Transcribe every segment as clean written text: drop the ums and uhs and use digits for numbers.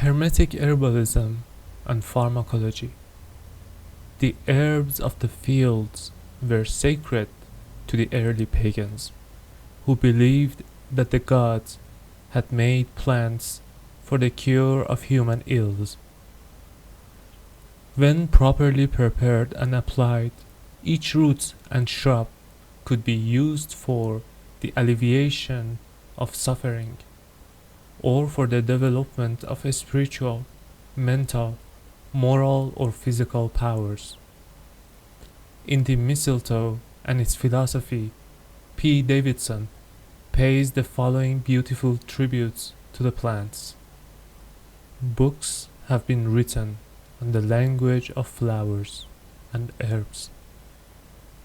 Hermetic Herbalism and Pharmacology. The herbs of the fields were sacred to the early pagans, who believed that the gods had made plants for the cure of human ills. When properly prepared and applied, each root and shrub could be used for the alleviation of suffering, or for the development of spiritual, mental, moral, or physical powers. In the mistletoe and its philosophy, P. Davidson pays the following beautiful tributes to the plants. Books have been written on the language of flowers and herbs.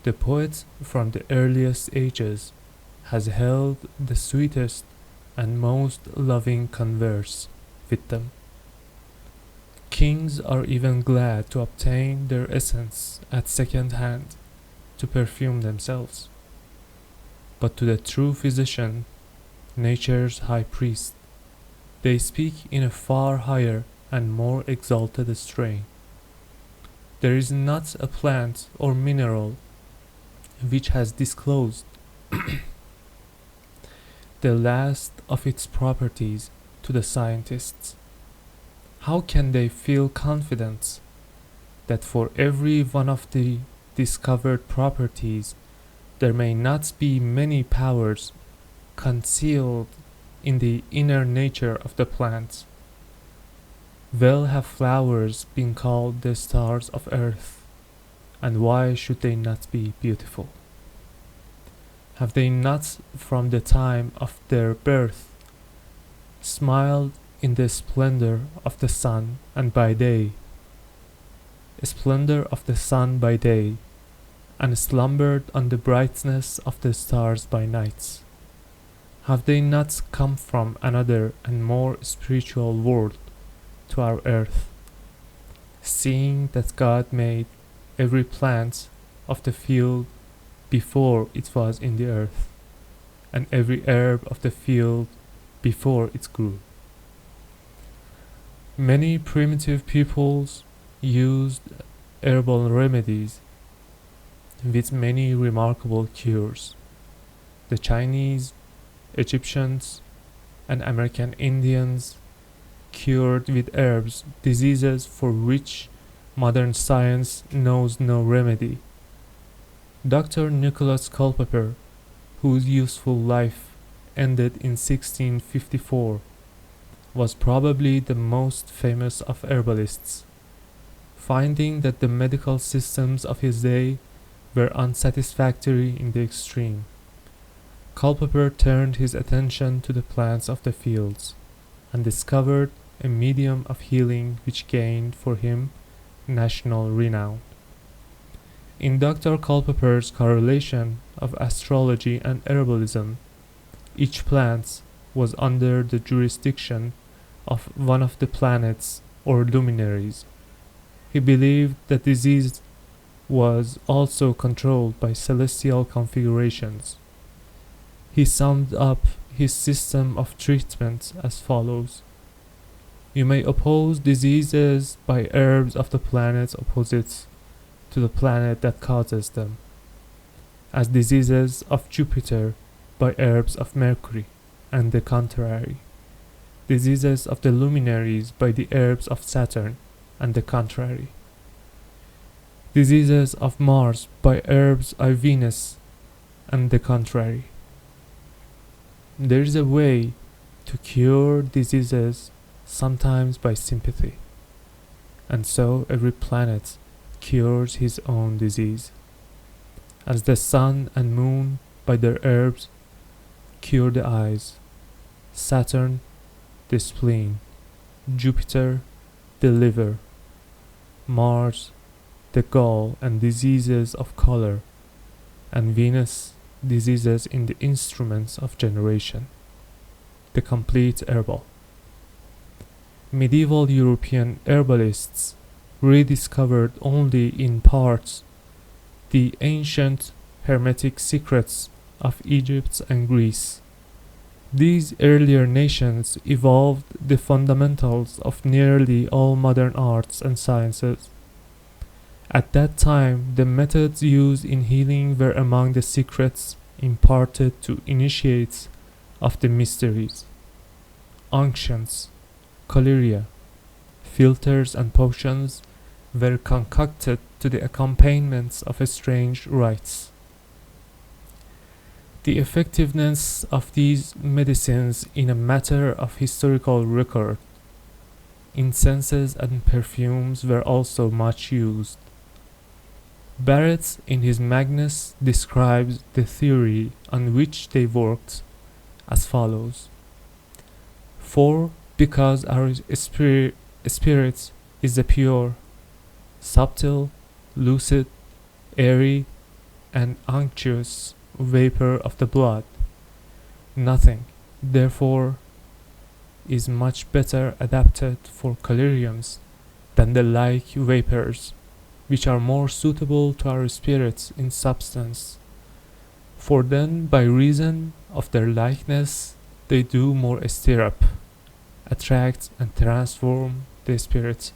The poet from the earliest ages has held the sweetest and most loving converse with them. Kings are even glad to obtain their essence at second hand to perfume themselves. But to the true physician, nature's high priest, they speak in a far higher and more exalted strain. There is not a plant or mineral which has disclosed the last of its properties to the scientists. How can they feel confident that for every one of the discovered properties there may not be many powers concealed in the inner nature of the plant? Well have flowers been called the stars of earth, and why should they not be beautiful? Have they not from the time of their birth smiled in the splendor of the sun and by day, splendor of the sun by day, and slumbered on the brightness of the stars by night? Have they not come from another and more spiritual world to our earth, seeing that God made every plant of the field before it was in the earth, and every herb of the field before it grew? Many primitive peoples used herbal remedies with many remarkable cures. The Chinese, Egyptians, and American Indians cured with herbs diseases for which modern science knows no remedy. Dr. Nicholas Culpeper, whose useful life ended in 1654, was probably the most famous of herbalists. Finding that the medical systems of his day were unsatisfactory in the extreme, Culpeper turned his attention to the plants of the fields, and discovered a medium of healing which gained for him national renown. In Dr. Culpeper's correlation of astrology and herbalism, each plant was under the jurisdiction of one of the planets or luminaries. He believed that disease was also controlled by celestial configurations. He summed up his system of treatment as follows: you may oppose diseases by herbs of the planets opposite to the planet that causes them, as diseases of Jupiter by herbs of Mercury, and the contrary, diseases of the luminaries by the herbs of Saturn, and the contrary, diseases of Mars by herbs of Venus, and the contrary. There is a way to cure diseases, sometimes by sympathy, and so every planet cures his own disease, as the sun and moon by their herbs cure the eyes, Saturn the spleen, Jupiter the liver, Mars the gall and diseases of color, and Venus diseases in the instruments of generation. The complete herbal. Medieval European herbalists rediscovered only in parts the ancient Hermetic secrets of Egypt and Greece, These earlier nations evolved the fundamentals of nearly all modern arts and sciences. At that time, the methods used in healing were among the secrets imparted to initiates of the mysteries. Unctions, choleria, philters, and potions were concocted to the accompaniments of strange rites. The effectiveness of these medicines in a matter of historical record. Incenses and perfumes were also much used. Barrett, in his Magnus, describes the theory on which they worked as follows. For because our spirit is a pure, subtle, lucid, airy, and unctuous vapor of the blood, nothing, therefore, is much better adapted for collyriums than the like vapors, which are more suitable to our spirits in substance. For then, by reason of their likeness, they do more stir up, attract, and transform the spirit